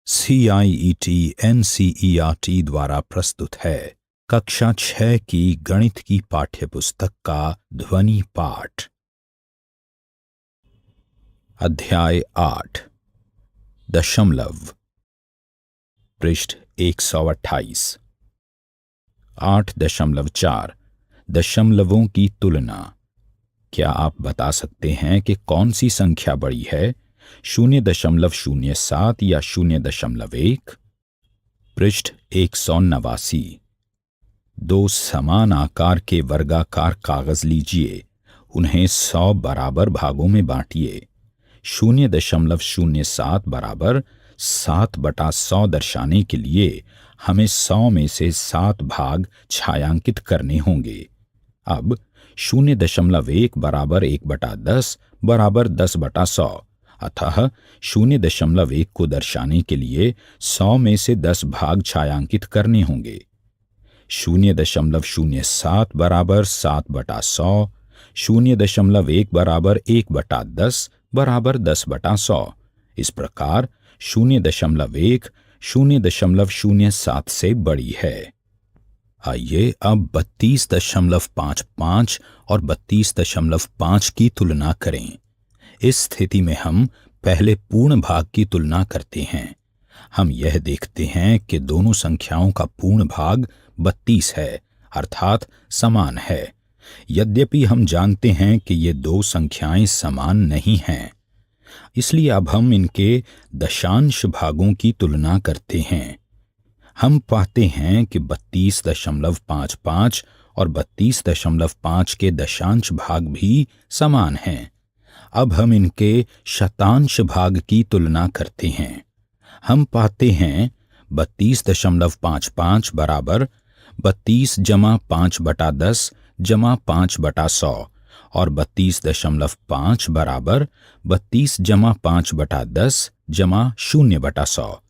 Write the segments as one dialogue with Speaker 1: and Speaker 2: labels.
Speaker 1: CIET NCERT द्वारा प्रस्तुत है कक्षा 6 की गणित की पाठ्यपुस्तक का ध्वनि पाठ। अध्याय 8 दशमलव, पृष्ठ 128। 8.4 दशमलवों की तुलना। क्या आप बता सकते हैं कि कौन सी संख्या बड़ी है, 0.07 या 0.1? पृष्ठ 189। दो समान आकार के वर्गाकार कागज लीजिए, उन्हें 100 बराबर भागों में बांटिए। 0.07 बराबर 7/100 दर्शाने के लिए हमें 100 में से 7 भाग छायांकित करने होंगे। अब 0.1 बराबर 1/10 बराबर 10/100, अतः 0.1 को दर्शाने के लिए 100 में से 10 भाग छायांकित करने होंगे। 0.07 बराबर 7/100, 0.1 बराबर 1/10 बराबर 10/100। इस प्रकार 0.1 0.07 से बड़ी है। आइए अब 32.55 और 32.5 की तुलना करें। इस स्थिति में हम पहले पूर्ण भाग की तुलना करते हैं। हम यह देखते हैं कि दोनों संख्याओं का पूर्ण भाग 32 है, अर्थात समान है। यद्यपि हम जानते हैं कि ये दो संख्याएं समान नहीं हैं, इसलिए अब हम इनके दशांश भागों की तुलना करते हैं। हम पाते हैं कि 32.55 और 32.5 के दशांश भाग भी समान हैं। अब हम इनके शतांश भाग की तुलना करते हैं। हम पाते हैं 32.55 बराबर 32 + 5/10 + 5/100 और 32.5 बराबर 32 + 5/10 = 0/100।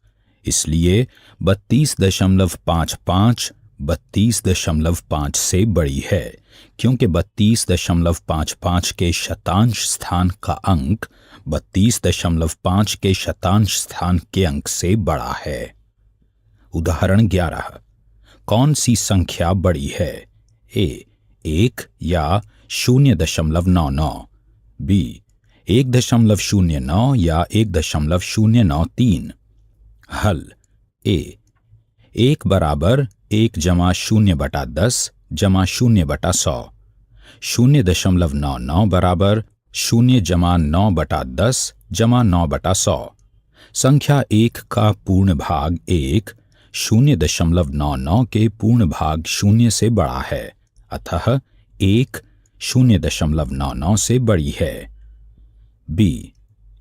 Speaker 1: इसलिए 32.55 32.5 से बड़ी है, क्योंकि 32.55 के शतांश स्थान का अंक 32.5 के शतांश स्थान के अंक से बड़ा है। उदाहरण 11। कौन सी संख्या बड़ी है? A 1 या 0.99, B 1.09 या 1.093। हल। A 1 बराबर 1 + 0/10 = 0/100, 0.99 बराबर 0 + 9/10 = 9/100। संख्या 1 का पूर्ण भाग 1 0.99 के पूर्ण भाग 0 से बड़ा है, अतः 1 0.99 से बड़ी है। B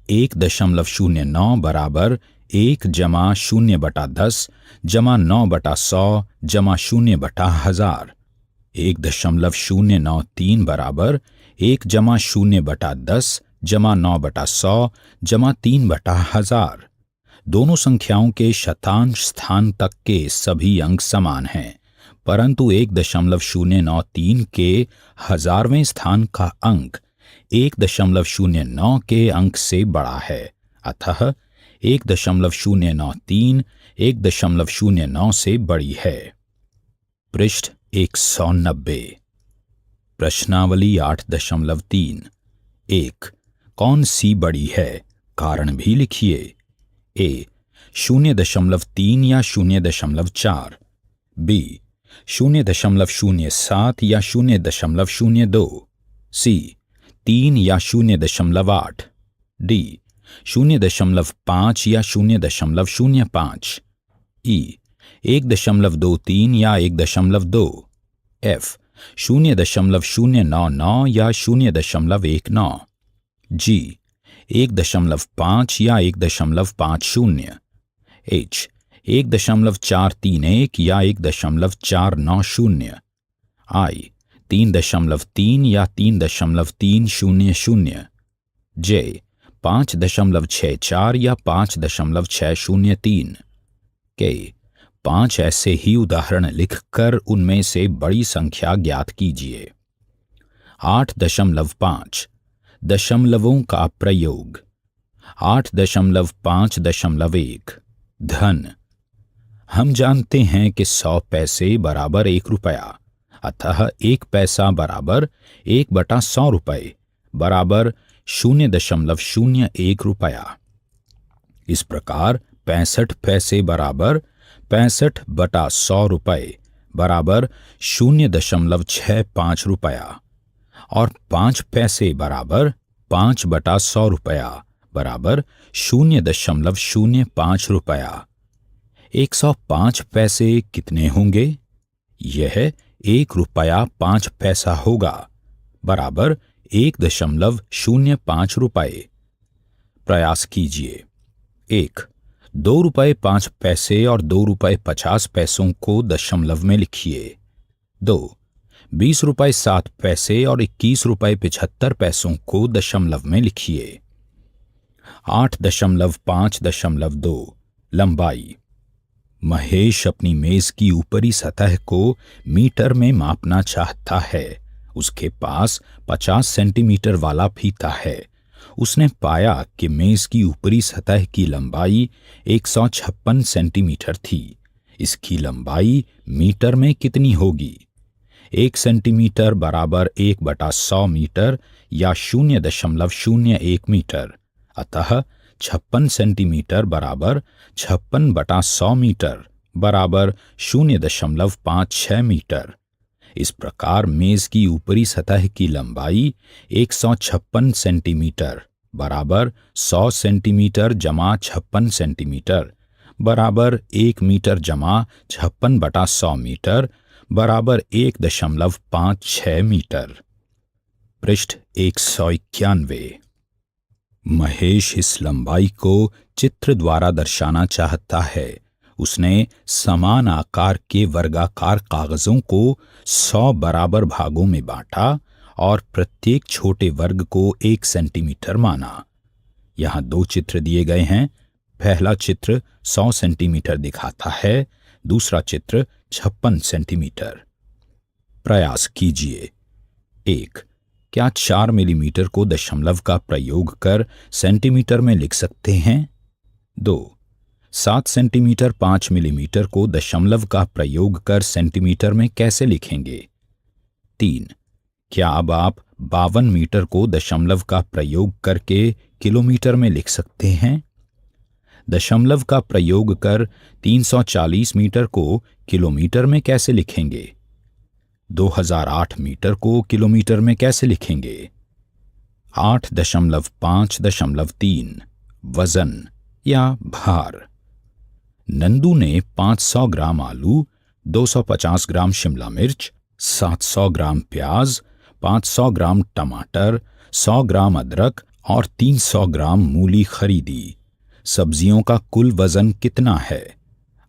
Speaker 1: 1.09 बराबर 1 + 0/10 = 9/100 = 0/1000। 1.093 बराबर 1 + 0/10 = 9/100 = 3/1000। दोनों संख्याओं के शतांश स्थान तक के सभी अंक समान हैं, परंतु 1.093 के 1000वें स्थान का अंक 1.09 के अंक से बड़ा है, अतः 1.093 1.09 से बड़ी है। पृष्ठ 190। प्रश्नावली 8.3। 1 कौन सी बड़ी है? कारण भी लिखिए। A 0.3 या 0.4, B 0.07 या 0.02, C 3 या 0.8, D 0.5 या 0.05, E 1.23 या 1.2, F 0.099 या 0.19, G 1.5 या 1.50, H 1.431 या 1.490, I 3.3 या 3.300, J 5.64 या 5.603, K 5 ऐसे ही उदाहरण लिखकर उनमें से बड़ी संख्या ज्ञात कीजिए। 8.5 दशमलवों का प्रयोग। 8.5.1 धन। हम जानते हैं कि 100 पैसे बराबर 1 रुपया, अतः 1 पैसा बराबर 1/100 रुपये बराबर 0.01 रुपया। इस प्रकार 65 पैसे बराबर 65/100 रुपये बराबर 0.65 रुपया और 5 पैसे बराबर 5/100 रुपया बराबर 0.05 रुपया। 105 पैसे कितने होंगे? यह 1 रुपया 5 पैसा होगा बराबर 1.05 रुपये। प्रयास कीजिए। 1. 2 रुपये 5 पैसे और 2 रुपये 50 पैसों को दशमलव में लिखिए। 2. 20 रुपये 7 पैसे और 21 रुपये 75 पैसों को दशमलव में लिखिए। 8.5.2 लंबाई। महेश अपनी मेज की ऊपरी सतह को मीटर में मापना चाहता है। उसके पास 50 सेंटीमीटर वाला फीता है। उसने पाया कि मेज की ऊपरी सतह की लंबाई 156 सेंटीमीटर थी। इसकी लंबाई मीटर में कितनी होगी? 1 सेंटीमीटर बराबर 1/100 मीटर या 0.01 मीटर, अतः 56 सेंटीमीटर बराबर 56/100 मीटर बराबर 0.56 मीटर। इस प्रकार मेज की ऊपरी सतह की लंबाई 156 सेंटीमीटर बराबर 100 सेंटीमीटर जमा 56 सेंटीमीटर बराबर 1 मीटर जमा 56/100 मीटर बराबर 1.56 मीटर। पृष्ठ 191। महेश इस लंबाई को चित्र द्वारा दर्शाना चाहता है। उसने समान आकार के वर्गाकार कागजों को 100 बराबर भागों में बांटा और प्रत्येक छोटे वर्ग को 1 सेंटीमीटर माना। यहाँ 2 चित्र दिए गए हैं। पहला चित्र 100 सेंटीमीटर दिखाता है, दूसरा चित्र 56 सेंटीमीटर। प्रयास कीजिए। 1. क्या 4 मिलीमीटर को दशमलव का प्रयोग कर सेंटीमीटर में लिख सकते हैं? 2. 7 सेंटीमीटर 5 मिलीमीटर को दशमलव का प्रयोग कर सेंटीमीटर में कैसे लिखेंगे? 3. क्या अब आप 52 मीटर को दशमलव का प्रयोग करके किलोमीटर में लिख सकते हैं? दशमलव का प्रयोग कर 340 मीटर को किलोमीटर में कैसे लिखेंगे? 2008 मीटर को किलोमीटर में कैसे लिखेंगे? 8.5.3 वजन या भार। नंदू ने 500 ग्राम आलू, 250 ग्राम शिमला मिर्च, 700 ग्राम प्याज, 500 ग्राम टमाटर, 100 ग्राम अदरक और 300 ग्राम मूली खरीदी। सब्जियों का कुल वजन कितना है?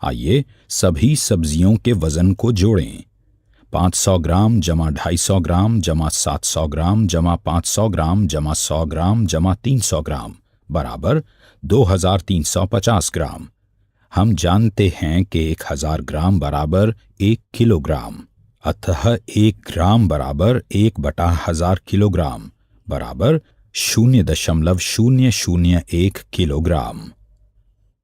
Speaker 1: आइए सभी सब्जियों के वजन को जोड़ें। 500 ग्राम जमा 250 ग्राम जमा 700 ग्राम जमा 500 ग्राम जमा 100 ग्राम जमा 300 ग्राम बराबर 2350 ग्राम। हम जानते हैं कि 1000 ग्राम बराबर 1 किलोग्राम, अतः 1 ग्राम बराबर 1/1000 किलोग्राम बराबर 0.001 किलोग्राम।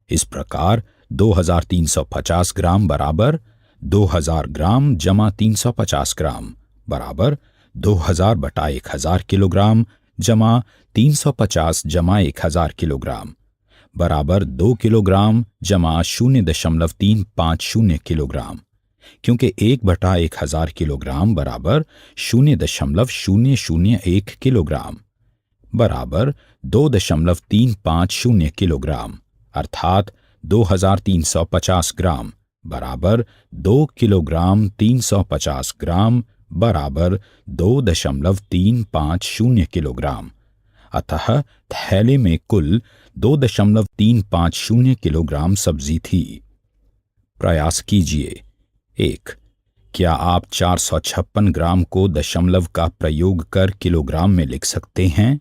Speaker 1: इस प्रकार 2350 ग्राम बराबर 2000 ग्राम जमा 350 ग्राम बराबर 2000/1000 किलोग्राम जमा 350 जमा 1000 किलोग्राम बराबर 2 किलोग्राम जमा 0.350 किलोग्राम, क्योंकि 1/1000 किलोग्राम बराबर 0.001 किलोग्राम बराबर 2.350 किलोग्राम, अर्थात 2350 ग्राम बराबर 2 किलोग्राम 350 ग्राम बराबर 2.350 किलोग्राम। अतः थैले में कुल 2.350 किलोग्राम सब्जी थी। प्रयास कीजिए। 1. क्या आप 456 ग्राम को दशमलव का प्रयोग कर किलोग्राम में लिख सकते हैं?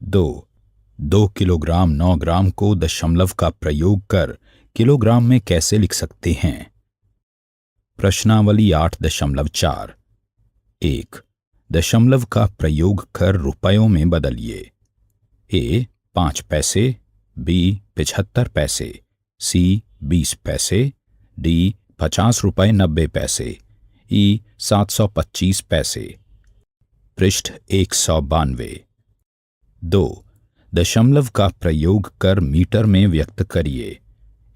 Speaker 1: 2 किलोग्राम 9 ग्राम को दशमलव का प्रयोग कर किलोग्राम में कैसे लिख सकते हैं? प्रश्नावली 8.4। 1. दशमलव का प्रयोग कर रुपयों में बदलिए। A 5 पैसे, B 75 पैसे, C 20 पैसे, डी 50 रुपये 90 पैसे, ई 725 पैसे। पृष्ठ 192। 2. दशमलव का प्रयोग कर मीटर में व्यक्त करिए।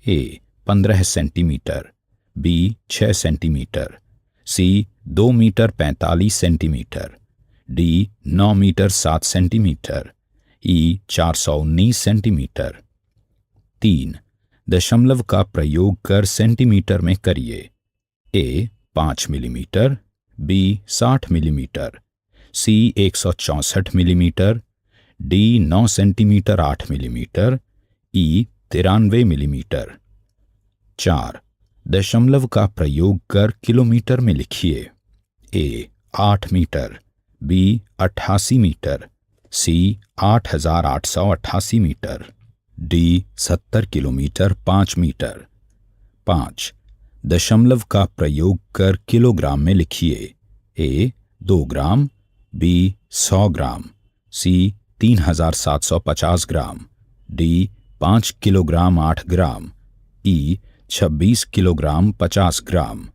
Speaker 1: A 15 centimetre, B 6 centimetre, C 2 metre 45 centimetre, D 9 metre 7 centimetre, E 419 centimetre. 3. दशमलव का प्रयोग कर सेंटीमीटर में करिए। A 5 millimetre, B 60 millimetre, C 164 millimetre, D 9 centimetre 8 millimetre, E 93 millimetre. 4. दशमलव का प्रयोग कर किलोमीटर में लिखिए। A 8 metre, B 88 metre, C 8888 metre, D 70 kilometre 5 metre. 5. दशमलव का प्रयोग कर किलोग्राम में लिखिए। ए 2 ग्राम, बी 100 ग्राम, सी 3750 ग्राम, डी 5 किलोग्राम 8 ग्राम, ई 26 किलोग्राम 50 ग्राम।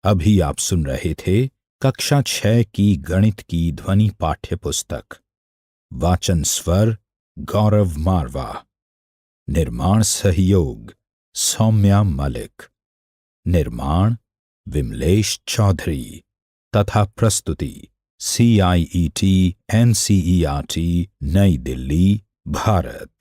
Speaker 1: अभी आप सुन रहे थे कक्षा 6 की गणित की ध्वनि पाठ्य पुस्तक। वाचन स्वर गौरव मारवा। निर्माण सहयोग सौम्या मलिक। निर्माण विमलेश चौधरी तथा प्रस्तुति CIET NCERT नई दिल्ली, भारत।